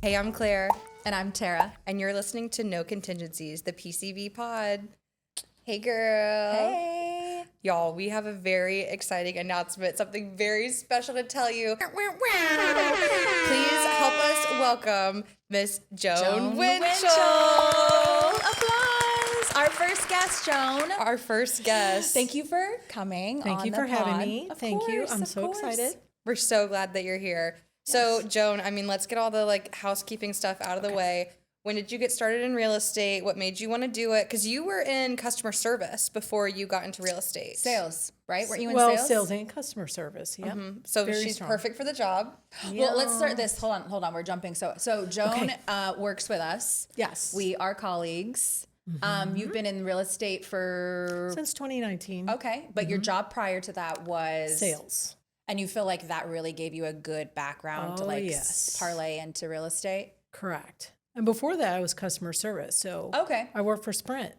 Hey, I'm Claire, And I'm Tara. and you're listening to No Contingencies, the PCV pod. Hey, girl. Hey. Y'all, we have a very exciting announcement, something very special to tell you. Please help us welcome Miss Joan Winchell. Applause. Our first guest, Joan. Our first guest. Thank you for coming. Thank you for having me. Of Thank you. course, I'm of so course. excited. We're so glad that you're here. So, Joan, I mean, let's get all the housekeeping stuff out of the way. When did you get started in real estate? What made you want to do it? Because you were in customer service before you got into real estate. Sales, right? Weren't you in Well, sales? sales and customer service. Yeah. So Very she's strong. perfect for the job. Well, let's start this. Hold on. We're jumping. So Joan Okay. works with us. Yes. We are colleagues. You've been in real estate for Since 2019. okay, but your job prior to that was Sales. And you feel like that really gave you a good background to Oh, like yes. parlay into real estate? Correct. And before that, I was customer service. So Okay. I worked for Sprint.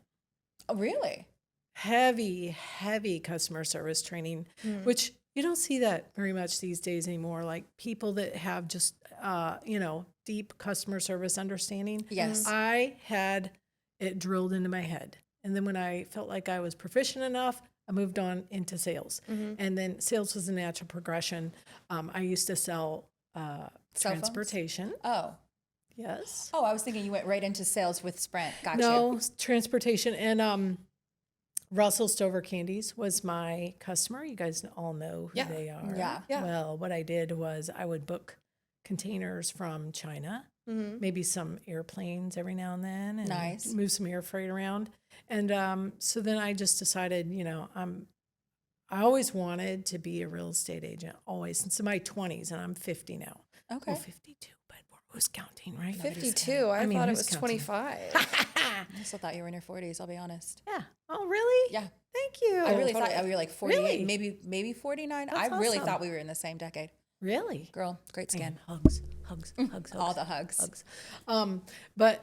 Oh, really? Heavy customer service training, which you don't see that very much these days anymore. Like people that have just, deep customer service understanding. Yes. I had it drilled into my head. And then when I felt like I was proficient enough, I moved on into sales. And then sales was a natural progression. I used to sell Cell phones? transportation. Oh. Yes. Oh, I was thinking you went right into sales with Sprint. Gotcha. No, transportation. And Russell Stover Candies was my customer. You guys all know who they are. Yeah. Well, what I did was I would book containers from China, maybe some airplanes every now and then, and Nice. move some air freight around. And so then I just decided, I always wanted to be a real estate agent, always, since my 20s, and I'm 50 now. Okay. Well, 52, but who's counting, right? 52. I thought it who's was counting? 25. I still thought you were in your 40s, I'll be honest. Yeah. Oh, really? Yeah. Thank you. I really thought you were like 48, Really? maybe 49. That's I really awesome. thought we were in the same decade. Really? Girl, great skin. Man, hugs. All the hugs. But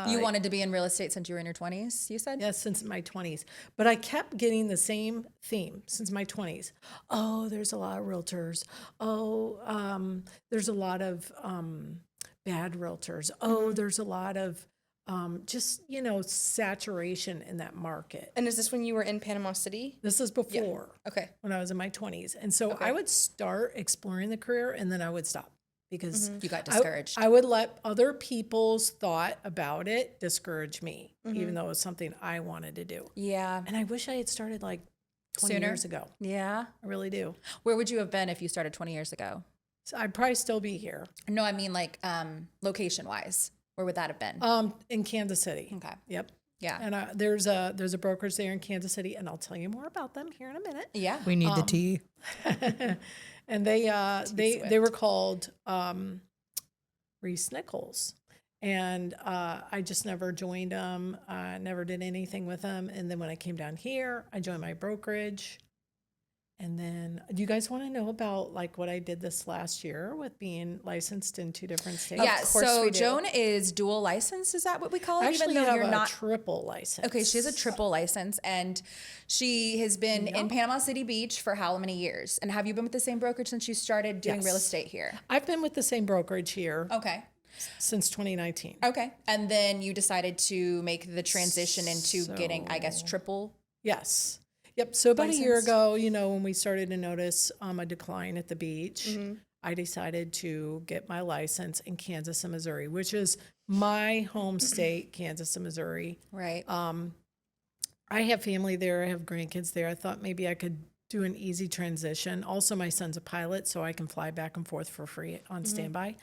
You wanted to be in real estate since you were in your 20s, you said? yeah, since my 20s. But I kept getting the same theme since my 20s. Oh, there's a lot of realtors. Oh, there's a lot of bad realtors. Oh, there's a lot of just, saturation in that market. And is this when you were in Panama City? This is before Okay. when I was in my 20s. And so I would start exploring the career and then I would stop because You got discouraged. I would let other people's thought about it discourage me, even though it was something I wanted to do. Yeah. And I wish I had started like 20 Sooner? years ago. Yeah. I really do. Where would you have been if you started 20 years ago? So I'd probably still be here. No, I mean like location wise. Where would that have been? In Kansas City. Okay. Yep. Yeah. And there's a brokerage there in Kansas City, and I'll tell you more about them here in a minute. Yeah. We need the tea. And they were called Reese Nichols, and I just never joined them. I never did anything with them. And then when I came down here, I joined my brokerage. And then, do you guys want to know about like what I did this last year with being licensed in 2 different states? Yeah, course so we do. Joan is dual license. Is that what we call it? I actually Even though have you're a not. triple license. Okay, she has a triple license, and she has been in Panama City Beach for how many years? And have you been with the same brokerage since you started doing real Yes. estate here? I've been with the same brokerage here Okay. since 2019. Okay. And then you decided to make the transition into getting, I guess, triple. Yes. Yep. So about a year License? ago, when we started to notice a decline at the beach, I decided to get my license in Kansas and Missouri, which is my home state, Kansas and Missouri. Right. I have family there. I have grandkids there. I thought maybe I could do an easy transition. Also, my son's a pilot, so I can fly back and forth for free on standby.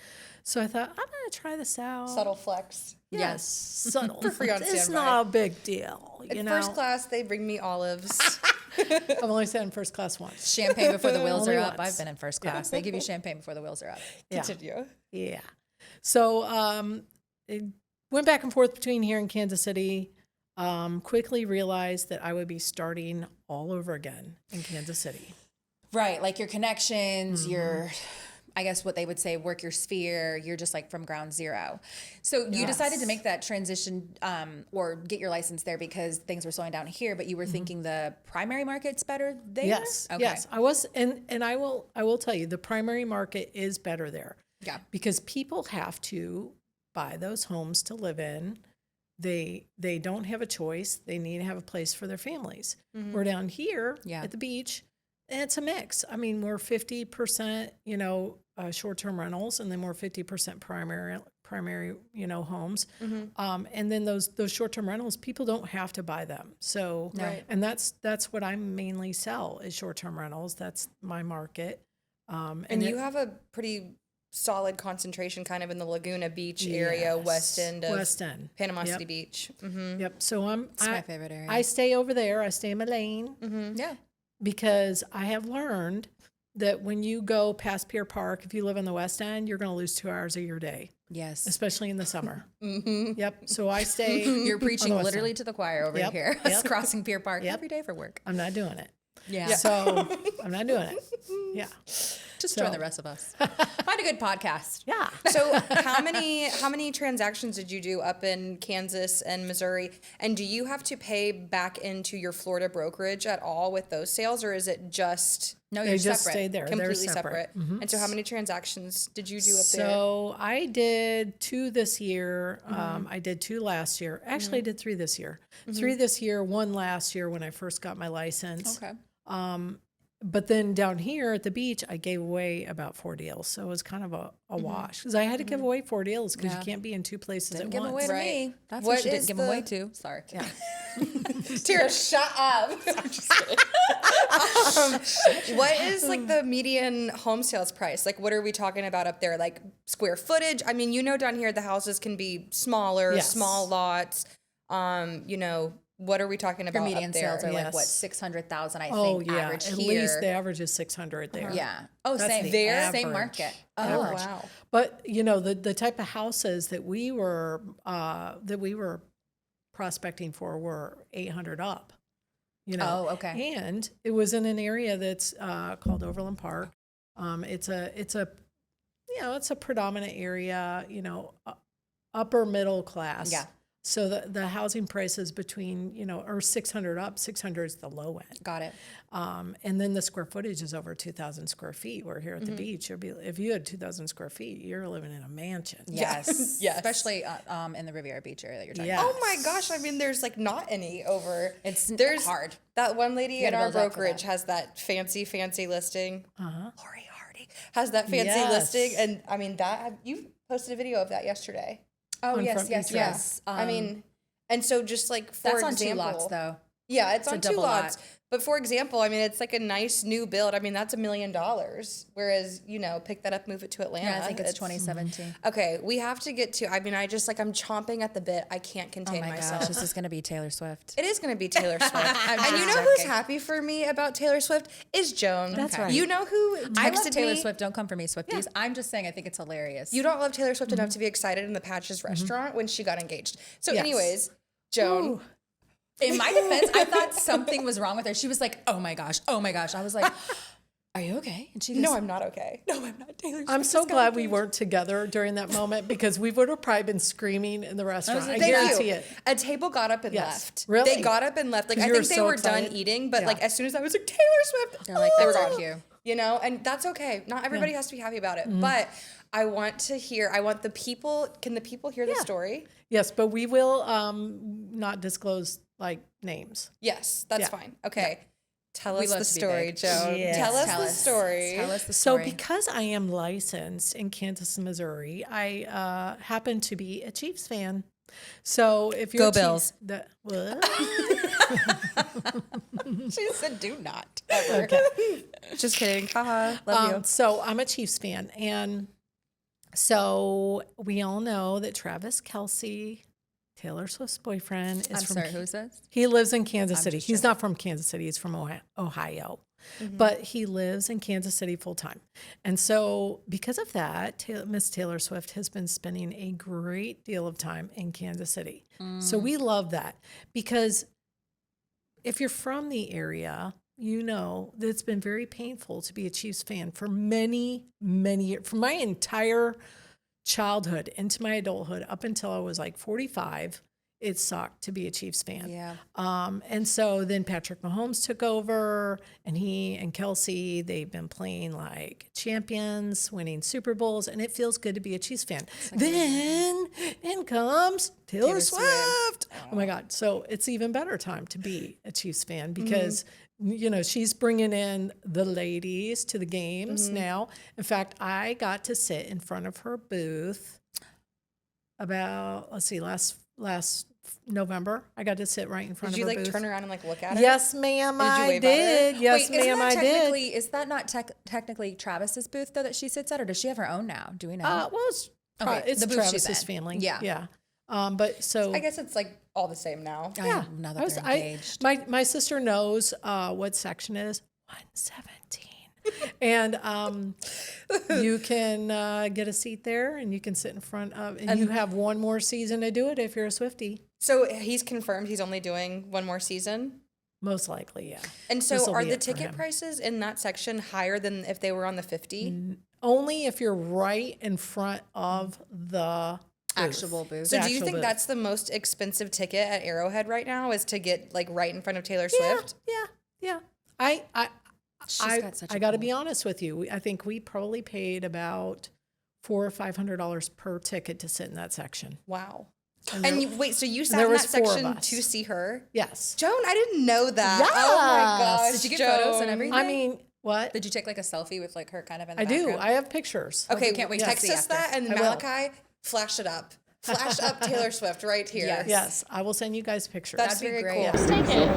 So I thought, I'm going to try this out. Subtle flex. Yes. Subtle. For free on It's standby. not a big deal. In first class, they bring me olives. I've only sat in first class once. Champagne before the wheels Only are up. once. I've been in first class. They give you champagne before the wheels are up. Yeah. Continue. Yeah. So it went back and forth between here and Kansas City. Quickly realized that I would be starting all over again in Kansas City. Right. Like your connections, your, I guess what they would say, work your sphere. You're just like from ground zero. So you decided to make that transition or get your license there because things were slowing down here, but you were thinking the primary market's better there? Yes. Okay. Yes. I was, and I will tell you, the primary market is better there. Yeah. Because people have to buy those homes to live in. They don't have a choice. They need to have a place for their families. We're down here at the beach, and it's a mix. I mean, we're 50%, short-term rentals, and then we're 50% primary, homes. And then those short-term rentals, people don't have to buy them. So, and that's what I mainly sell is short-term rentals. That's my market. And you have a pretty solid concentration kind of in the Laguna Beach area, West End of Panama City Beach. Yep. So it's my favorite area. I stay over there. I stay in my lane. Yeah. Because I have learned that when you go past Pier Park, if you live in the West End, you're going to lose 2 hours of your day. Yes. Especially in the summer. Yep. So I stay. You're preaching literally to the choir over here. Yep. Crossing Pier Park every day for work. I'm not doing it. Yeah. So I'm not doing it. Yeah. Just join the rest of us. Find a good podcast. Yeah. So how many transactions did you do up in Kansas and Missouri? And do you have to pay back into your Florida brokerage at all with those sales, or is it just they just stay there? Completely They're separate. And so how many transactions did you do up there? So I did 2 this year. I did 2 last year. Actually, I did 3 this year. 3 this year, 1 last year when I first got my license. Okay. But then down here at the beach, I gave away about 4 deals. So it was kind of a wash because I had to give away 4 deals because you can't be in 2 places at Give once. away to me. That's What what she is didn't give them away to. Sorry. Yeah. Tira, shut up. I'm just kidding. What is like the median home sales price? Like, what are we talking about up there? Like square footage? I mean, down here the houses can be smaller, small lots. What are we talking about? Your median up there? sales are like what, 600,000? I think average at here. least the average is 600 there. Yeah. Oh, That's same the there, same average. market. Oh, Average. wow. But the type of houses that we were prospecting for were 800 up. Oh, okay. And it was in an area that's called Overland Park. It's a predominant area. Upper middle class. Yeah. So the housing prices between, or 600 up, 600 is the low end. Got it. And then the square footage is over 2,000 square feet. We're here at the beach. If you had 2,000 square feet, you're living in a mansion. Yes. Yes. Especially in the Riviera Beach area that you're talking Yes. about. Oh my gosh! I mean, there's like not any over. There's hard. That one lady in gotta our build up for brokerage that. has that fancy listing. Uh-huh. Lori Hardy has that fancy Yes. listing, and I mean you posted a video of that yesterday. Oh, On yes, Front yes, Beach yes. I mean, and so just like for that's example, on 2 lots though. Yeah, it's on 2 double lots. lot. But for example, I mean, it's like a nice new build. I mean, that's $1 million. Whereas, pick that up, move it to Atlanta. Yeah, I think it's 2017. Okay, we have to get to. I mean, I'm chomping at the bit. I can't contain Oh my myself. gosh, this is going to be Taylor Swift. It is going to be Taylor Swift. And you know just who's joking. happy for me about Taylor Swift is Joan. That's right. You know who texted I love Taylor me? Swift. Don't come for me, Swifties. I'm just saying I think it's hilarious. You don't love Taylor Swift enough to be excited in the Patches restaurant when she got engaged. So, Yes. anyways, Joan. Ooh. In my defense, I thought something was wrong with her. She was like, oh my gosh, oh my gosh. I was like, are you okay? And she goes, No, I'm not okay. no, I'm not. Taylor Swift I'm so just got glad we engaged. weren't together during that moment because we would have probably been screaming in the restaurant. I Thank guarantee you. it. A table got up and Yes. left. Really? They got up and left. Like, I You were think they so were excited? done eating, but Yeah. like as soon as I was like, Taylor Swift, They're like, they were that's gone. cute. And that's okay. Not everybody has to be happy about it. But I want the people, can the people hear the story? Yes, but we will not disclose names. Yes, that's Yeah. fine. Okay. Tell We us love the to be story, big. Joan. Yes. Tell us Tell the us. story. Tell us the So story. because I am licensed in Kansas and Missouri, I happen to be a Chiefs fan. So if you're Go a Chiefs- Bills. What? She said, do not. Ever. Okay. Just kidding. Haha. Love you. So I'm a Chiefs fan. And so we all know that Travis Kelce, Taylor Swift's boyfriend, is I'm from sorry, who's this? He lives in Kansas City. just He's not from Kansas City. He's from Ohio. But he lives in Kansas City full time. And so because of that, Miss Taylor Swift has been spending a great deal of time in Kansas City. So we love that because if you're from the area, you know that it's been very painful to be a Chiefs fan for many, many years. For my entire childhood into my adulthood up until I was like 45, it sucked to be a Chiefs fan. Yeah. And so then Patrick Mahomes took over, and he and Kelsey, they've been playing like champions, winning Super Bowls, and it feels good to be a Chiefs fan. Then in comes Taylor Swift. Oh my God. So it's even better time to be a Chiefs fan because she's bringing in the ladies to the games now. In fact, I got to sit in front of her booth about, last November. I got to sit right in front Did of you her booth. turn around and look at it? Yes, ma'am, Did you I wave at her? did. Yes, Wait, ma'am, I did. is that not technically Travis's booth though that she sits at, or does she have her own now? Do we know? Well, it's the booth she's Travis's in. family. Yeah. Yeah. But so I guess it's like all the same now. yeah, Now that they're engaged. my sister knows what section it is. 117. And you can get a seat there, and you can sit in front of, and you have one more season to do it if you're a Swiftie. So he's confirmed he's only doing one more season? Most likely, yeah. And so This'll are be the it for ticket him. prices in that section higher than if they were on the 50? Only if you're right in front of the Actual booth. So do you actual think booth. that's the most expensive ticket at Arrowhead right now, is to get like right in front of Taylor Yeah, Swift? yeah. She's got such a I got to pull. be honest with you. I think we probably paid about $400 or $500 per ticket to sit in that section. Wow. And And there- you, wait, so you sat there in was that 4 of section us. to see her? Yes. Joan, I didn't know that. Oh my Yes. gosh. Did you get photos and Joan. everything? I mean, what? Did you take like a selfie with like her kind of in the I do. background? I have pictures. Okay, we can't wait to text see us after. that, and I will. Malachi, flash it up. Flash up Taylor Swift right here. Yes. Yes, I will send you guys pictures. That's That'd be very great. cool. Take it.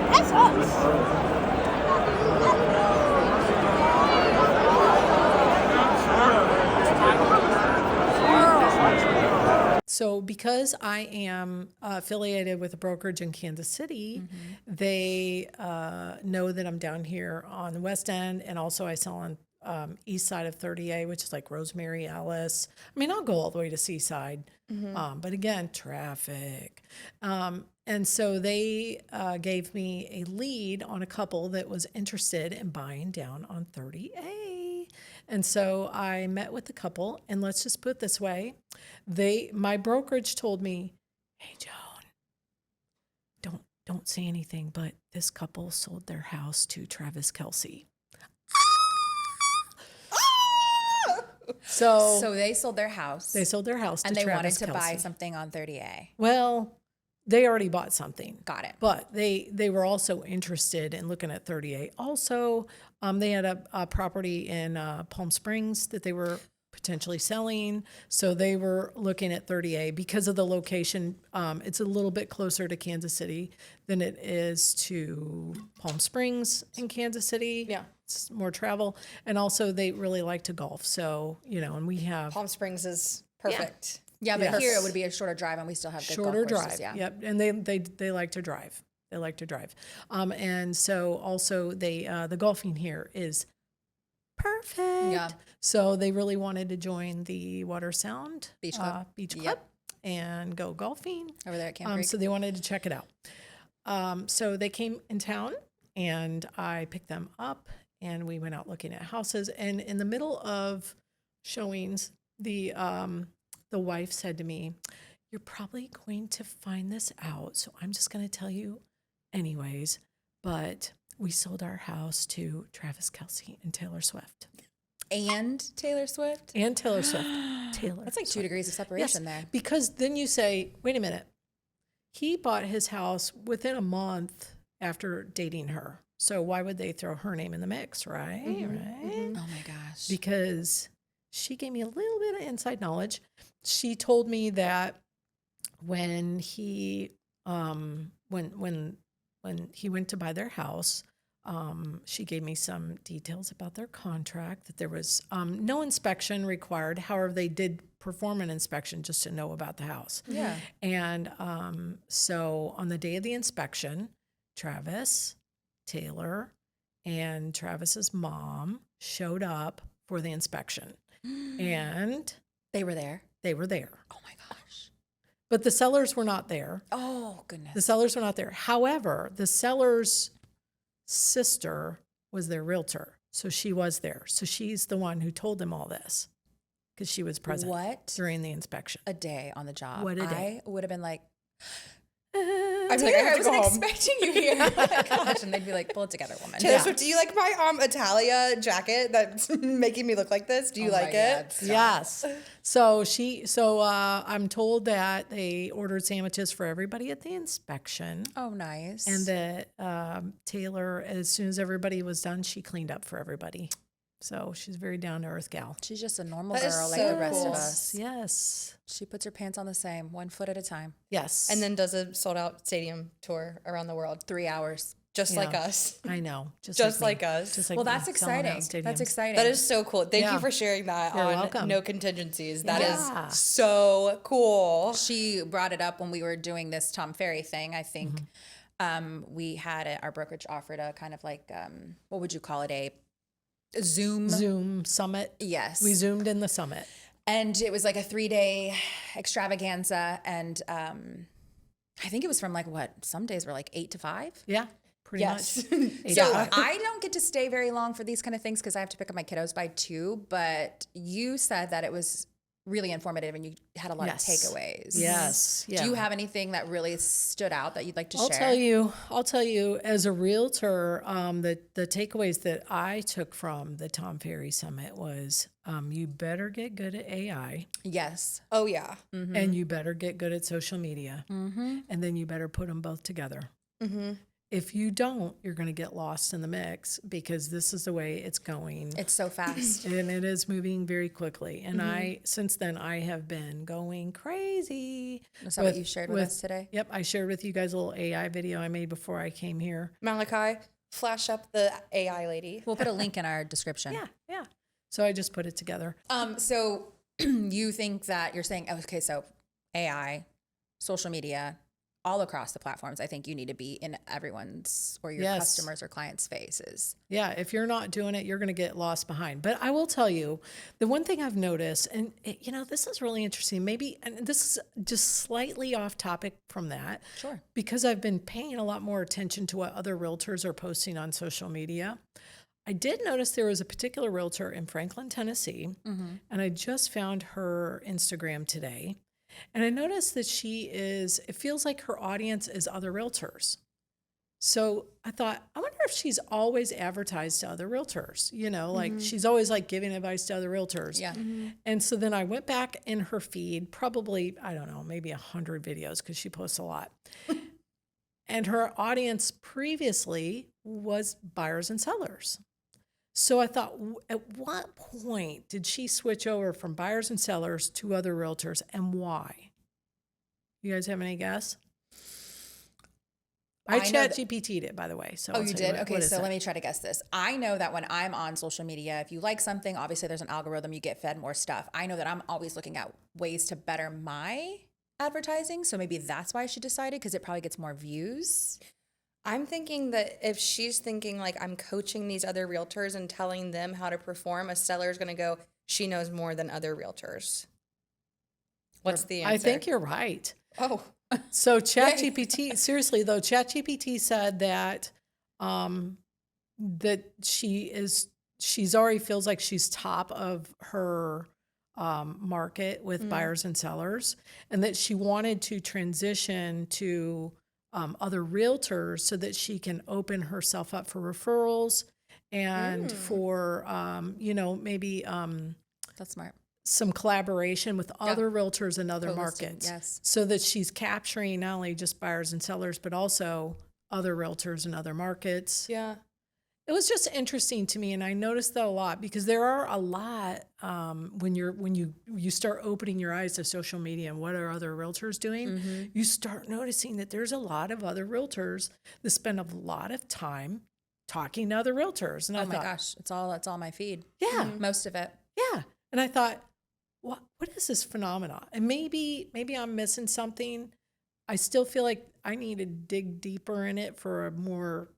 That's us. So because I am affiliated with a brokerage in Kansas City, they know that I'm down here on the West End, and also I sell on east side of 30A, which is like Rosemary, Alice. I mean, I'll go all the way to Seaside, but again, traffic. And so they gave me a lead on a couple that was interested in buying down on 30A. And so I met with the couple, and let's just put it this way. My brokerage told me, "Hey, Joan, don't say anything, but this couple sold their house to Travis Kelsey." So they sold their house. They sold their house and to they Travis wanted to buy Kelsey. something on 30A. Well, they already bought something. Got it. But they were also interested in looking at 38. Also, they had a property in Palm Springs that they were potentially selling. So they were looking at 30A because of the location. It's a little bit closer to Kansas City than it is to Palm Springs in Kansas City. Yeah. It's more travel. And also they really like to golf. So, and we have Palm Springs is perfect. Yeah, but Yes. here it would be a shorter drive, and we still have good shorter golf courses, drive. Yeah. Yep. And they like to drive. They like to drive. And so also the golfing here is perfect. Yeah. So they really wanted to join the Water Sound Beach Club. Beach Club Yep. and go golfing. Over there at Camp Creek. So they wanted to check it out. So they came in town, and I picked them up, and we went out looking at houses. And in the middle of showings, the wife said to me, "You're probably going to find this out, so I'm just going to tell you anyways, but we sold our house to Travis Kelsey and Taylor Swift." And Taylor Swift. And Taylor Swift. Taylor. That's like 2 Swift. degrees of separation there. Because then you say, wait a minute. He bought his house within a month after dating her. So why would they throw her name in the mix, right? Right? Oh my gosh. Because she gave me a little bit of inside knowledge. She told me that when he when he went to buy their house, she gave me some details about their contract, that there was no inspection required. However, they did perform an inspection just to know about the house. Yeah. And so on the day of the inspection, Travis, Taylor, and Travis's mom showed up for the inspection. And They were there. they were there. Oh my gosh. But the sellers were not there. Oh goodness. The sellers were not there. However, the seller's sister was their realtor. So she was there. So she's the one who told them all this. because she was present What during the inspection. a day on the job. What a day. I would have been like, I'd be like, I have I to go wasn't home. expecting you here. Oh my gosh. And they'd be like, pull it together, woman. Taylor Swift, do you like my Italia jacket that's making me look like this? Do you Oh my like it? God, stop. Yes. So I'm told that they ordered sandwiches for everybody at the inspection. Oh, nice. And that Taylor, as soon as everybody was done, she cleaned up for everybody. So she's a very down to earth gal. She's just a normal That is girl like so the rest cool. of us. Yes. She puts her pants on the same, 1 foot at a time. Yes. And then does a sold out stadium tour around the world, 3 hours. just like Yeah. us. I know. Just me. like us. Just like Well, me, that's selling out exciting. stadiums. That's exciting. That is so cool. Thank Yeah. you for sharing that You're on welcome. No Contingencies. That is Yeah. so cool. She brought it up when we were doing this Tom Ferry thing. I think we had our brokerage offered a kind of like, what would you call it? A Zoom summit. Yes. We zoomed in the summit. And it was like a 3-day extravaganza. And I think it was from like some days were like 8 to 5. Yeah. Pretty Yes. much. So I don't get to stay very long for these kind of things because I have to pick up my kiddos by 2. But you said that it was really informative and you had a lot Yes. of takeaways. Yes. Yeah. Do you have anything that really stood out that you'd like to share? I'll tell you, as a realtor, the takeaways that I took from the Tom Ferry Summit was you better get good at AI Yes. Oh, yeah. and you better get good at social media. And then you better put them both together. If you don't, you're going to get lost in the mix because this is the way it's going. It's so fast. And it is moving very quickly. And since then, I have been going crazy. Is that what you shared with us today? Yep. I shared with you guys a little AI video I made before I came here. Malachi, flash up the AI lady. We'll put a link in our description. Yeah. So I just put it together. So you think that you're saying, okay, so AI, social media, all across the platforms, I think you need to be in everyone's or your Yes. customers or clients' faces. Yeah, if you're not doing it, you're going to get lost behind. But I will tell you, the one thing I've noticed, and this is really interesting, maybe, and this is just slightly off topic from that. Sure. Because I've been paying a lot more attention to what other realtors are posting on social media. I did notice there was a particular realtor in Franklin, Tennessee, and I just found her Instagram today. And I noticed that it feels like her audience is other realtors. So I thought, I wonder if she's always advertised to other realtors, like she's always like giving advice to other realtors. Yeah. And so then I went back in her feed, probably, I don't know, maybe 100 videos because she posts a lot. And her audience previously was buyers and sellers. So I thought, at what point did she switch over from buyers and sellers to other realtors and why? You guys have any guess? I chat GPT'd it, by the way. So Oh, you did? Okay, so let me try to guess this. I know that when I'm on social media, if you like something, obviously there's an algorithm, you get fed more stuff. I know that I'm always looking at ways to better my advertising. So maybe that's why she decided, because it probably gets more views. I'm thinking that if she's thinking like I'm coaching these other realtors and telling them how to perform, a seller is going to go, she knows more than other realtors. What's the answer? I think you're right. Oh, So ChatGPT, seriously though, ChatGPT said that that she's already feels like she's top of her market with buyers and sellers, and that she wanted to transition to other realtors so that she can open herself up for referrals and for maybe That's smart. some collaboration with other realtors in other Co-listing, markets. yes. So that she's capturing not only just buyers and sellers, but also other realtors in other markets. yeah. It was just interesting to me, and I noticed that a lot because there are a lot when you start opening your eyes to social media and what are other realtors doing, you start noticing that there's a lot of other realtors that spend a lot of time talking to other realtors. And Oh I my thought, gosh, it's all my feed. yeah, Most of it. yeah. And I thought, what is this phenomenon? And maybe I'm missing something. I still feel like I need to dig deeper in it for a more,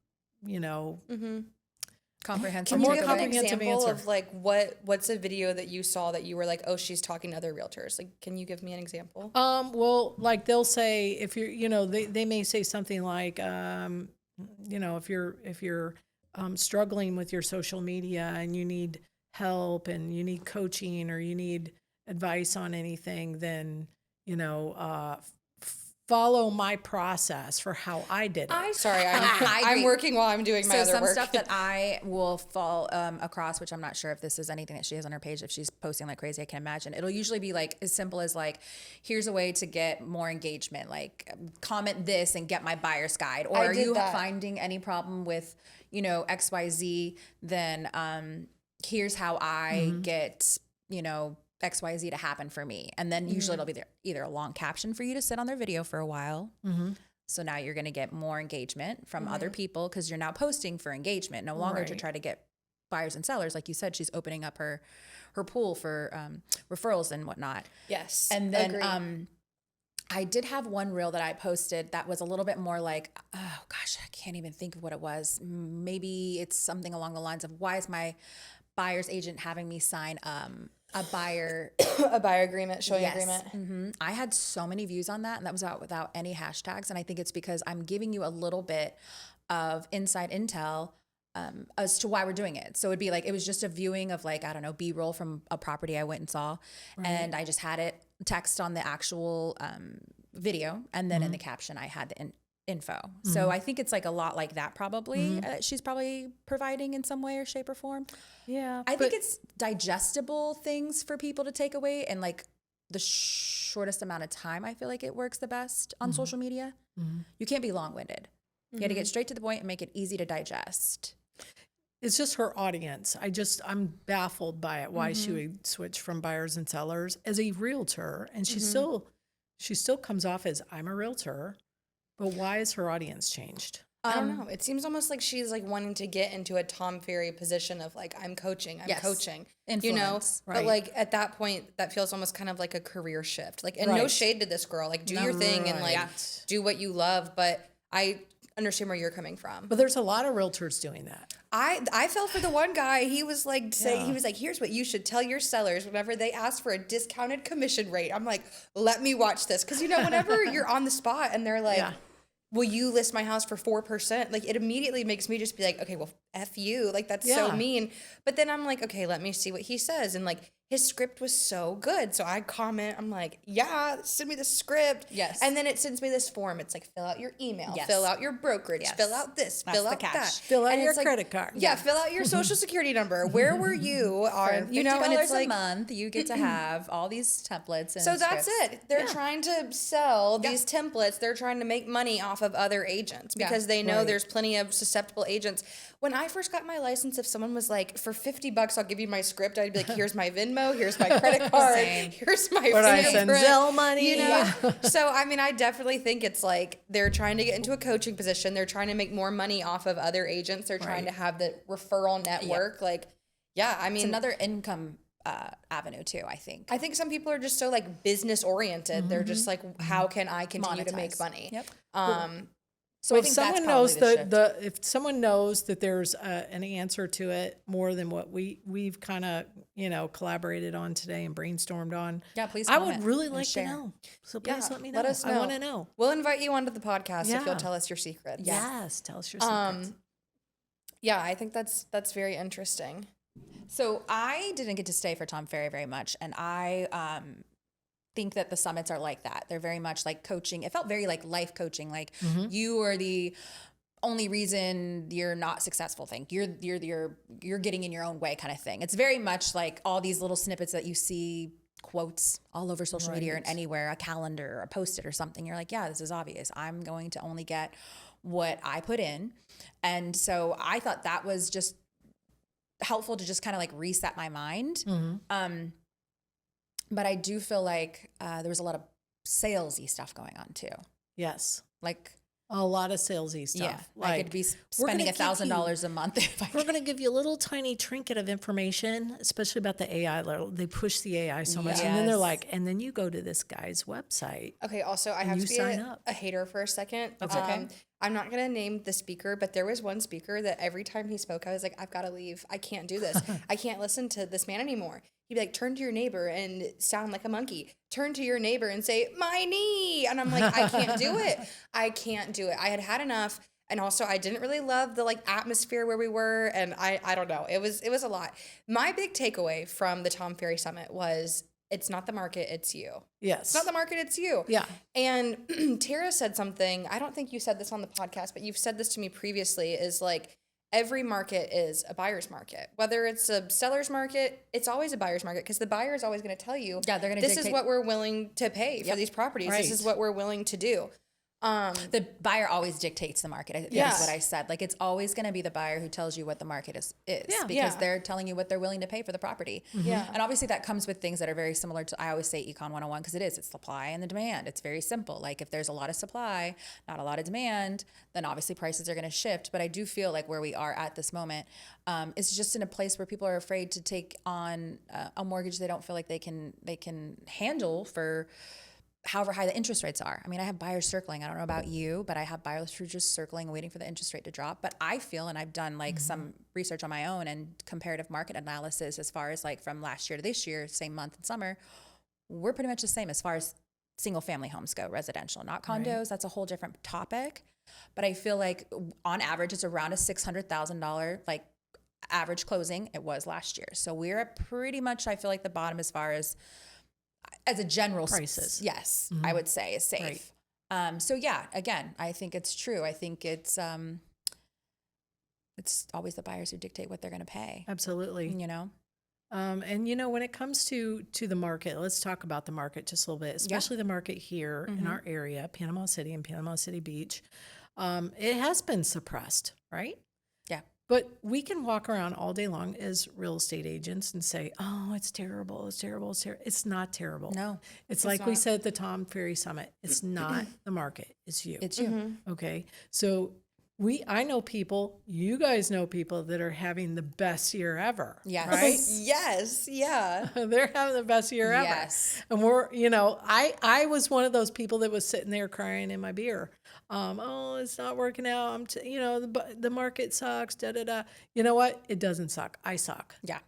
Comprehensive. Can you more give an comprehensive example answer. of like what's a video that you saw that you were like, oh, she's talking to other realtors? Like, can you give me an example? Well, like they'll say if you're, they may say something like, if you're struggling with your social media and you need help and you need coaching or you need advice on anything, then, follow my process for how I did it. Sorry, I I'm agree. working while I'm doing my So other some work. stuff that I will fall across, which I'm not sure if this is anything that she has on her page, if she's posting like crazy, I can imagine. It'll usually be like as simple as like, here's a way to get more engagement, like comment this and get my buyer's guide. Or I are did you that. finding any problem with, XYZ? Then here's how I get, XYZ to happen for me. And then usually it'll be either a long caption for you to sit on their video for a while. So now you're going to get more engagement from other people because you're now posting for engagement, no longer to Right. try to get buyers and sellers. Like you said, she's opening up her pool for referrals and whatnot. Yes. And then Agreed. I did have one reel that I posted that was a little bit more like, oh gosh, I can't even think of what it was. Maybe it's something along the lines of, why is my buyer's agent having me sign a buyer a buyer agreement, showing agreement. I had so many views on that, and that was out without any hashtags. And I think it's because I'm giving you a little bit of inside intel as to why we're doing it. So it'd be like, it was just a viewing of like, I don't know, B-roll from a property I went and saw. And I just had it text on the actual video. And then in the caption, I had the info. So I think it's like a lot like that probably. She's probably providing in some way or shape or form. Yeah. I think it's digestible things for people to take away, and like the shortest amount of time, I feel like it works the best on social media. You can't be long-winded. You got to get straight to the point and make it easy to digest. It's just her audience. I'm baffled by it, why she would switch from buyers and sellers as a realtor. And she still comes off as, I'm a realtor, but why is her audience changed? I don't know. It seems almost like she's like wanting to get into a Tom Ferry position of like, I'm coaching, coaching, Influence, But like at that point, that feels almost kind of like a career shift. Like, and no shade to this girl, like do your thing and like do what you love. But I understand where you're coming from. But there's a lot of realtors doing that. I fell for the one guy. He was like saying, he was like, here's what you should tell your sellers whenever they ask for a discounted commission rate. I'm like, let me watch this. Cause whenever you're on the spot and they're like, will you list my house for 4%? Like, it immediately makes me just be like, okay, well, F you. Like, that's so mean. But then I'm like, okay, let me see what he says. And like, his script was so good. So I comment, I'm like, yeah, send me the script. Yes. And then it sends me this form. It's like, fill out your email, Yes. fill out your brokerage, Yes. fill out this, That's fill the out catch. that. Fill out And your it's like, credit card. Yeah, fill out your social security number. Where were you on, $50 and it's like, a month, you get to have all these templates. And so that's scripts. it. They're trying to sell these templates. They're trying to make money off of other agents because they know there's plenty of susceptible agents. When I first got my license, if someone was like, for $50, I'll give you my script, I'd be like, here's my Venmo, here's my credit card, here's my But I send fingerprint. Zelle money. So, I mean, I definitely think it's like they're trying to get into a coaching position. They're trying to make more money off of other agents. They're trying to have the referral network. Like, I mean, It's another income avenue too, I think. I think some people are just so like business oriented. They're just like, how can I continue to make Monetize. money? Yep. So Well, I think if that's someone probably knows the shift. if someone knows that there's an answer to it more than what we've kind of collaborated on today and brainstormed on, Yeah, please I would comment really and like to share. know. So please let me know. Let us know. I want to know. We'll invite you onto the podcast if Yeah. you'll tell us your secrets. Yes, tell us your secrets. Yeah, I think that's very interesting. So I didn't get to stay for Tom Ferry very much, and I think that the summits are like that. They're very much like coaching. It felt very like life coaching. Like you are the only reason you're not successful thing. You're getting in your own way kind of thing. It's very much like all these little snippets that you see, quotes all over social media and anywhere, a calendar or a post-it or something. You're like, yeah, this is obvious. I'm going to only get what I put in. And so I thought that was just helpful to just kind of like reset my mind. But I do feel like there was a lot of salesy stuff going on too. Yes, Like, a lot of salesy stuff. yeah, I could be spending gonna give $1,000 a month if I We're going to give you a little tiny trinket of information, especially about the AI. They push the AI so much. And then they're Yes. like, and then you go to this guy's website. Okay, also, I have you to be sign up. a hater for a second. That's okay. I'm not going to name the speaker, but there was one speaker that every time he spoke, I was like, I've got to leave. I can't do this. I can't listen to this man anymore. He'd be like, turn to your neighbor and sound like a monkey. Turn to your neighbor and say, my knee. And I'm like, I can't do it. I can't do it. I had enough. And also, I didn't really love the like atmosphere where we were. And I don't know. It was a lot. My big takeaway from the Tom Ferry Summit was it's not the market, it's you. Yes. It's not the market, it's you. Yeah. And Tara said something, I don't think you said this on the podcast, but you've said this to me previously, is like, every market is a buyer's market. Whether it's a seller's market, it's always a buyer's market, because the buyer is always going to tell you, Yeah, they're going to this is what we're willing to pay for these properties. Right. This is what we're willing to do. The buyer always dictates the market. I think Yeah. is what I said. Like, it's always going to be the buyer who tells you what the market is Yeah. because Yeah. they're telling you what they're willing to pay for the property. Yeah. And obviously that comes with things that are very similar to, I always say Econ 101, because it's supply and the demand. It's very simple. Like, if there's a lot of supply, not a lot of demand, then obviously prices are going to shift. But I do feel like where we are at this moment, it's just in a place where people are afraid to take on a mortgage they don't feel like they can handle for however high the interest rates are. I mean, I have buyers circling. I don't know about you, but I have buyers who are just circling and waiting for the interest rate to drop. But I feel, and I've done like some research on my own and comparative market analysis as far as like from last year to this year, same month in summer, we're pretty much the same as far as single family homes go, residential, not condos. Right. That's a whole different topic. But I feel like on average, it's around a $600,000 like average closing. It was last year. So we're at pretty much, I feel like, the bottom as far as a general prices. Yes, I would say is safe. Right. So yeah, again, I think it's true. I think it's always the buyers who dictate what they're going to pay. Absolutely. You know? And you know, when it comes to the market, let's talk about the market just a little bit, especially the market here in our area, Panama City and Panama City Beach. It has been suppressed, right? Yeah. But we can walk around all day long as real estate agents and say, oh, it's terrible. It's terrible. It's terrible. It's not terrible. No. It's like we said at the Tom Ferry Summit. It's not the market. It's you. It's you. Okay. So I know people, you guys know people that are having the best year ever. Yes. Right? Yes. Yeah. They're having the best year ever. Yes. And we're, you know, I was one of those people that was sitting there crying in my beer. Oh, it's not working out. You know, the market sucks, da, da, da. You know what? It doesn't suck. I suck. Yeah.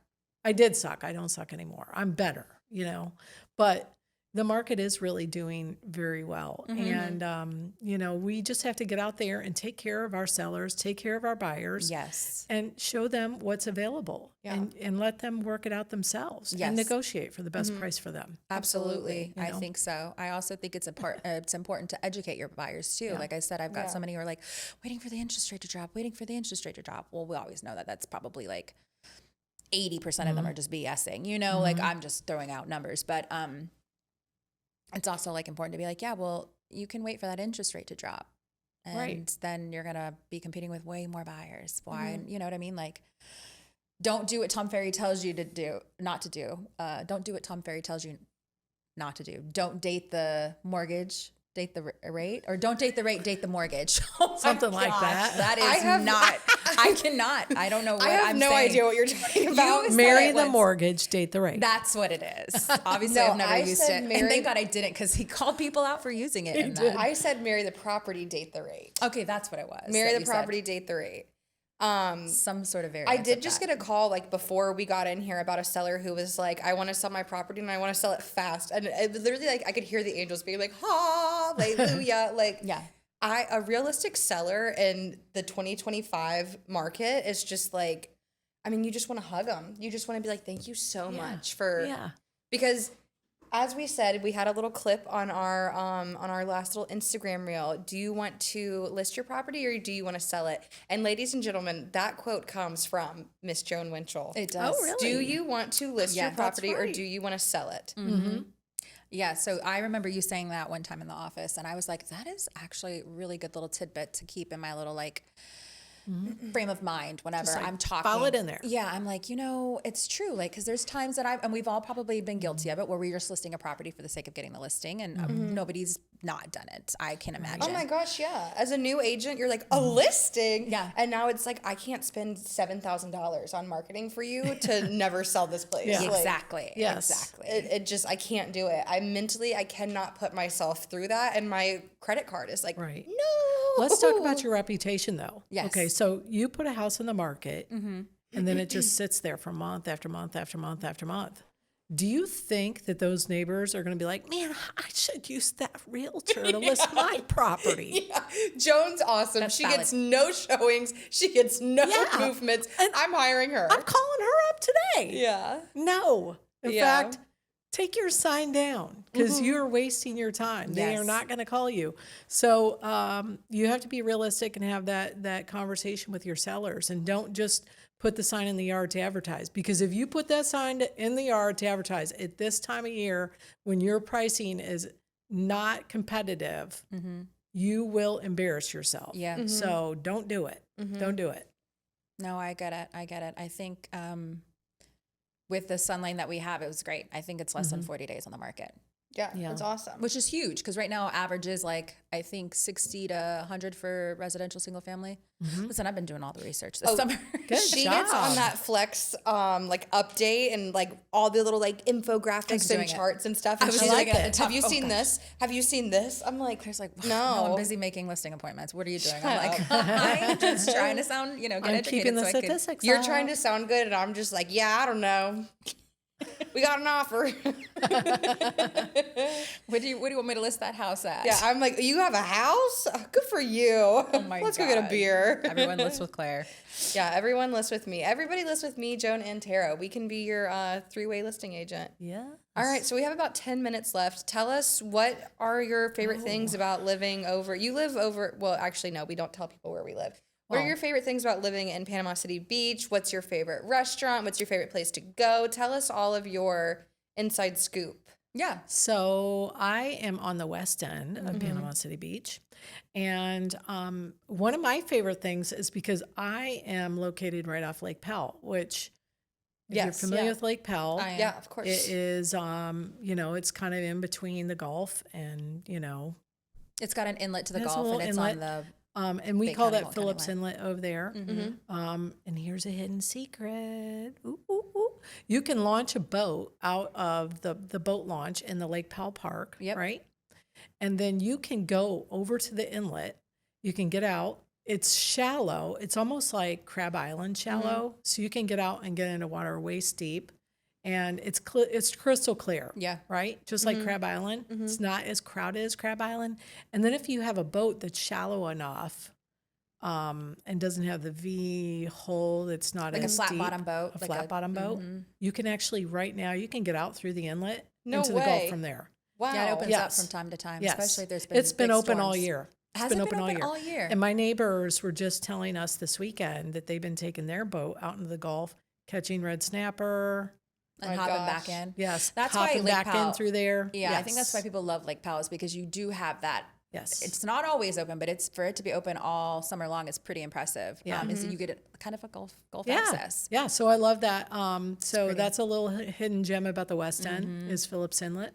I did suck. I don't suck anymore. I'm better, you know, but the market is really doing very well. And, you know, we just have to get out there and take care of our sellers, take care of our buyers. Yes. And show them what's available and let them work it out themselves and negotiate for the best price for them. Absolutely. You know? I think so. I also think it's important to educate your buyers too. Yeah. Like I said, I've got so many who are like waiting for the interest rate to drop, waiting for the interest rate to drop. Well, we always know that that's probably like 80% of them are just BSing, you know, like I'm just throwing out numbers, but, it's also like important to be like, yeah, well, you can wait for that interest rate to drop. And then you're going to be competing with way more buyers. Why? You know what I mean? Like, don't do what Tom Ferry tells you to do, not to do. Don't do what Tom Ferry tells you not to do. Don't date the mortgage, date the rate, or don't date the rate, date the mortgage. Something like that. That is not, I cannot. I don't know what I'm saying. I have no idea what you're talking about. Marry the mortgage, date the rate. That's what it is. Obviously, I've never used it. And thank God I didn't, because he called people out for using it. I said marry the property, date the rate. Okay, that's what it was. Marry the property, date the rate. Some sort of variance. I did just get a call like before we got in here about a seller who was like, I want to sell my property and I want to sell it fast. And it was literally like I could hear the angels being like, hallelujah. Like, yeah. A realistic seller in the 2025 market is just like, I mean, you just want to hug them. You just want to be like, thank you so much for, because as we said, we had a little clip on our last little Instagram reel. Do you want to list your property or do you want to sell it? And ladies and gentlemen, that quote comes from Miss Joan Winchell. It does. Oh, really? Do you want to list your property or do you want to sell it? Yeah, so I remember you saying that one time in the office, and I was like, that is actually a really good little tidbit to keep in my little like frame of mind whenever I'm talking. File it in there. Yeah, I'm like, you know, it's true. Like, because there's times that and we've all probably been guilty of it, where we're just listing a property for the sake of getting the listing, and nobody's not done it. I can imagine. Oh my gosh, yeah. As a new agent, you're like, a listing? Yeah. And now it's like, I can't spend $7,000 on marketing for you to never sell this place. Yeah. Like, Exactly. Yes. Exactly. It just, I can't do it. I cannot put myself through that. And my credit card is like, no. Let's talk about your reputation, though. Yes. Okay, so you put a house on the market, and then it just sits there for month after month after month after month. Do you think that those neighbors are going to be like, man, I should use that realtor to list my property? Yeah. Joan's awesome. That's she valid. gets no showings. She gets no movements. And I'm hiring her. I'm calling her up today. Yeah. No. In fact, take your sign down because you're wasting your time. They are Yes. not going to call you. So you have to be realistic and have that conversation with your sellers, and don't just put the sign in the yard to advertise. Because if you put that sign in the yard to advertise at this time of year when your pricing is not competitive, you will embarrass yourself. Yeah. So don't do it. Don't do it. No, I get it. I think with the sun lane that we have, it was great. I think it's less than 40 days on the market, Yeah, Yeah. that's awesome. which is huge because right now average is like, I think 60 to 100 for residential single family. Listen, I've been doing all the research this summer. Good She job. gets on that Flex like update and like all the little like infographics and doing it. charts and stuff. I And was she's doing like, it at the top. "Have you Oh, seen gosh. this? Have you seen this?" I'm like, There's like, no. I'm busy making listing appointments. What are you doing? I'm like, I'm just trying to sound, get I'm educated. keeping the so I could- statistics. You're up. trying to sound good, and I'm just like, yeah, I don't know. We got an offer. What do you want me to list that house at? Yeah, I'm like, you have a house? Good for you. Oh my Let's go get a God. beer. Everyone lists with Claire. Yeah, everyone lists with me. Everybody lists with me, Joan, and Tara. We can be your three-way listing agent. Yeah. All right, so we have about 10 minutes left. Tell us, what are your favorite things about living over? You live over, well, actually, no, we don't tell people where we live. What are your favorite things about living in Panama City Beach? What's your favorite restaurant? What's your favorite place to go? Tell us all of your inside scoop. Yeah. So I am on the west end of Panama City Beach. And one of my favorite things is because I am located right off Lake Powell, which if you're Yes, familiar yeah. with Lake Powell, I am. Yeah, of course. it is, it's kind of in between the Gulf and, It's got an inlet to the There's a Gulf, and little it's inlet. on the. and we Big call County that Mall Phillips kinda Inlet over there. Mm-hmm. And here's a hidden secret. Ooh, ooh, ooh. You can launch a boat out of the boat launch in the Lake Powell Park, Yep. right? And then you can go over to the inlet. You can get out. It's shallow. It's almost like Crab Island shallow. So you can get out and get into water waist deep. And it's crystal clear. Yeah. Right? Just like Crab Island. It's not as crowded as Crab Island. And then if you have a boat that's shallow enough and doesn't have the V hole, it's not Like a as flat deep, bottom boat, a like flat a- bottom boat, you can actually right now, you can get out through the inlet No into the way. Gulf from there. Wow. Yeah, it opens Yes. up from time to time, Yes. especially if there's been. It's been big open all storms. year. It's Has it been open all year? And my neighbors were just telling us this weekend that they've been taking their boat out into the Gulf, catching red snapper. And My hopping gosh. back in. Yes, That's why hopping Lake back Powell- in through there. Yeah, I think that's why Yes. people love Lake Powell, is because you do have that. Yes. It's not always open, but it's for it to be open all summer long is pretty impressive. Yeah. Is you get kind of a Gulf Yeah. access. Yeah, so I love that. So that's a little hidden gem about the West End is Phillips Inlet.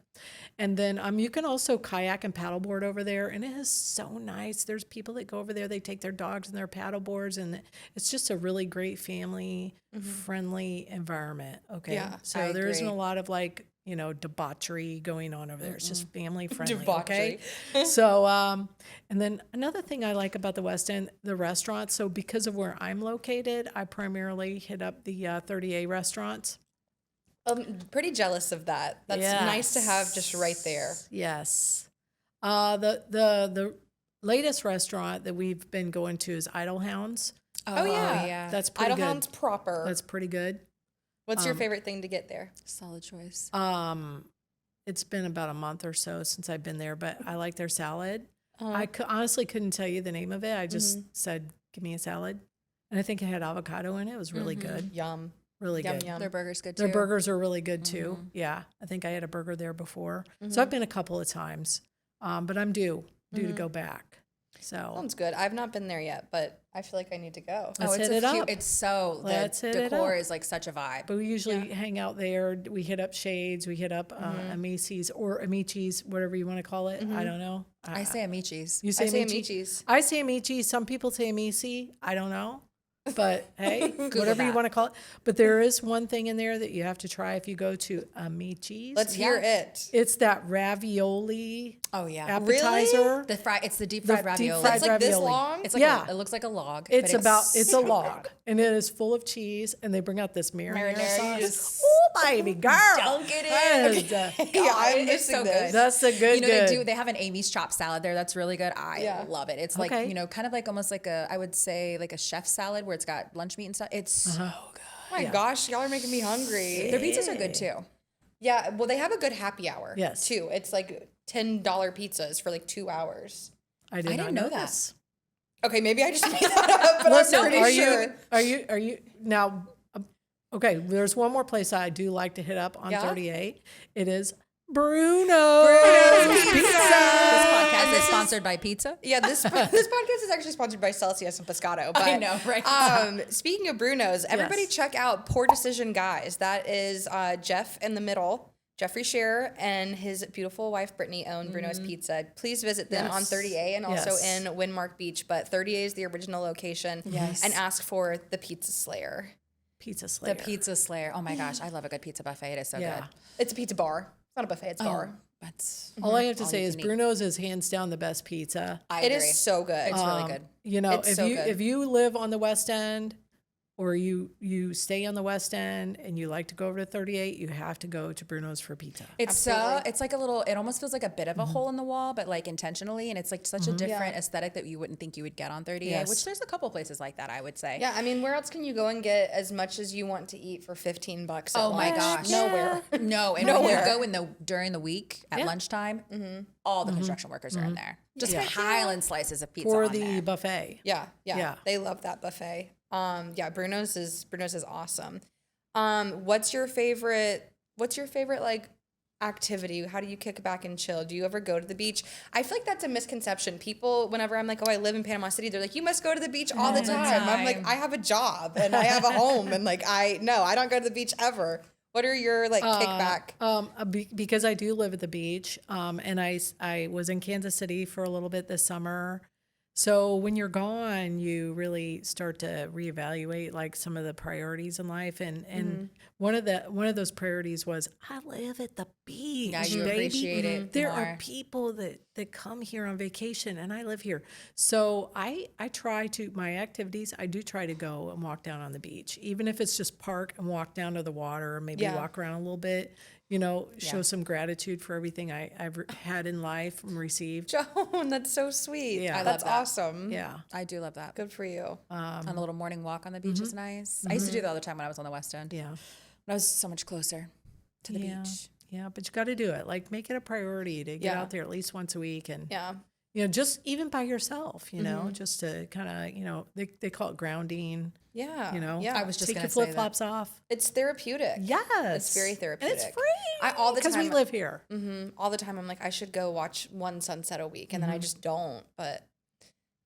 And then you can also kayak and paddleboard over there, and it is so nice. There's people that go over there, they take their dogs and their paddleboards, and it's just a really great family friendly environment. Okay. Yeah, so I there isn't a agree. lot of like, debauchery going on over there. It's just family friendly. Debauchery. Okay. So, and then another thing I like about the West End, the restaurants. So because of where I'm located, I primarily hit up the 30A restaurants. I'm pretty jealous of that. That's nice to have just right there. Yes. The latest restaurant that we've been going to is Idle Hounds. Oh, yeah. yeah. That's pretty Idle good. Hounds proper. That's pretty good. What's your favorite thing to get there? Solid choice. It's been about a month or so since I've been there, but I like their salad. Uh-huh. I honestly couldn't tell you the name of it. I just said, give me a salad. And I think it had avocado in it. It was really good. Yum. Really Yum, good. yum. Their burger's good too. Their burgers are really good too. Yeah. I think I had a burger there before. So I've been a couple of times. But I'm due to go back. So Sounds good. I've not been there yet, but I feel like I need to go. Let's it's hit it cute. up. It's so Let's the hit it decor up. is like such a vibe. but we usually hang out there. We hit up Shades. We hit up Amici's or Amici's, whatever you want to call it. I don't know. I say Amici's. You I say say Amici? Amici's. I say Amici. Some people say Amici. I don't know. But hey, whatever you that. want to call it. But there is one thing in there that you have to try if you go to Amici's. Let's hear it. It's that ravioli Oh yeah. appetizer. It's the deep The fried deep ravioli. fried It's like this ravioli. long? It's like Yeah. it looks like a log. It's but it's a so log, good. and it is full of cheese, and they bring out this marinara Marinara, you sauce. just Oh, baby girl, dunk it That in. is the- Yeah, I'm It's missing so this. good. That's a good. You know good. they have an Amy's chopped salad there that's really good. I love it. It's like Okay. kind of like almost like I would say like a chef salad where it's got lunch meat and stuff. It's so good. Oh my gosh, y'all are making me hungry. Their pizzas are good too. Yeah, well, they have a good happy hour. Yes. Too. It's like $10 pizzas for like 2 hours. I didn't know that. this. Okay, maybe I just made that up, but Listen, I'm pretty sure. are you now? Okay, there's one more place I do like to hit up on Yeah? 38. It is Bruno's Pizza. This podcast is sponsored by pizza. Yeah, this podcast is actually sponsored by Celsius and Pescado. But, I know, right? Speaking of Bruno's, everybody Yes. check out Poor Decision Guys. That is Jeff in the middle. Jeffrey Scherer and his beautiful wife Brittany own Bruno's Pizza. Please visit them on Yes. 30A and also Yes. in Windmark Beach. But 30A is the original location. Yes. And ask for the Pizza Slayer. Pizza Slayer. The Pizza Slayer. Oh my gosh, I love a good pizza buffet. It is so Yeah. good. It's a pizza bar. It's not a buffet. It's a bar. That's All I have to All say you is can eat. Bruno's is hands down the best pizza. I It agree. is so good. It's really good. You know, It's so good. if you live on the West End or you stay on the West End and you like to go over to 38, you have to go to Bruno's for pizza. It's Absolutely. it's like a little, it almost feels like a bit of a hole in the wall, but like intentionally. And it's like such a different aesthetic that you wouldn't think you would get on 38, Yes. which there's a couple places like that, I would say. Yeah, I mean, where else can you go and get as much as you want to eat for $15 at Oh my lunch? gosh. Nowhere. No, and Nowhere. when you go during the week at lunchtime, all the construction workers are in there. Just piling slices of pizza For on the there. buffet. Yeah. Yeah. They love that buffet. Yeah, Bruno's is awesome. What's your favorite like activity? How do you kick back and chill? Do you ever go to the beach? I feel like that's a misconception. People, whenever I'm like, oh, I live in Panama City, they're like, you must go to the beach all the time. I'm like, I have a job and I have a home and like I don't go to the beach ever. What are your like kickback? Because I do live at the beach, and I was in Kansas City for a little bit this summer. So when you're gone, you really start to reevaluate like some of the priorities in life, and one of those priorities was I live at the beach. Yeah, you baby. appreciate it There more. are people that come here on vacation, and I live here. So I try to my activities. I do try to go and walk down on the beach, even if it's just park and walk down to the water, or maybe Yeah. walk around a little bit. You know, show some gratitude for everything I've had in life and received. Joan, that's so sweet. Yeah. I That's love that. awesome. Yeah. I do love that. Good for you. On a little morning walk on the beach is nice. I used to do that all the time when I was on the West End. Yeah. But I was so much closer to the Yeah. beach. Yeah. But you got to do it. Like, make it a priority to get Yeah. out there at least once a week. And, Yeah. you know, just even by yourself, you know, just to kind of, you know, they call it grounding, Yeah. you know. Yeah. I was just Take gonna your say that. flip flops off. It's therapeutic. Yes. It's very And therapeutic. it's free. All the Because we time- live here. All the time I'm like, I should go watch one sunset a week, and then I just don't. But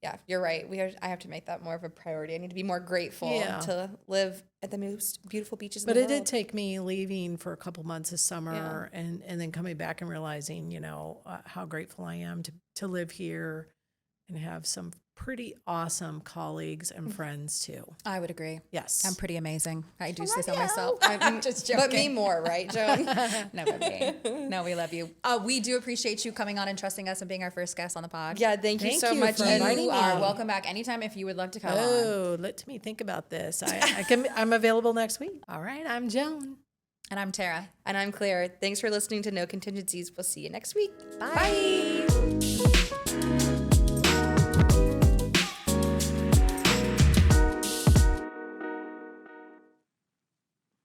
yeah, you're right. I have to make that more of a priority. I need to be more grateful Yeah. to live at the most beautiful beaches But in it the did world. take me leaving for a couple months this summer and then coming back and realizing, you know, how grateful I am to live here and have some pretty awesome colleagues and friends too. I would agree. Yes. I'm pretty amazing. I do say so myself. Just joking. But me more, right, Joan? No, but me. No, we love you. We do appreciate you coming on and trusting us and being our first guest on the pod. Yeah, thank you Thank so you much. for And inviting You me. are welcome back anytime if you would love to come on. Oh, let me think about this. I'm available next week. All right. I'm Joan. And I'm Tara. And I'm Claire. Thanks for listening to No Contingencies. We'll see you next week. Bye.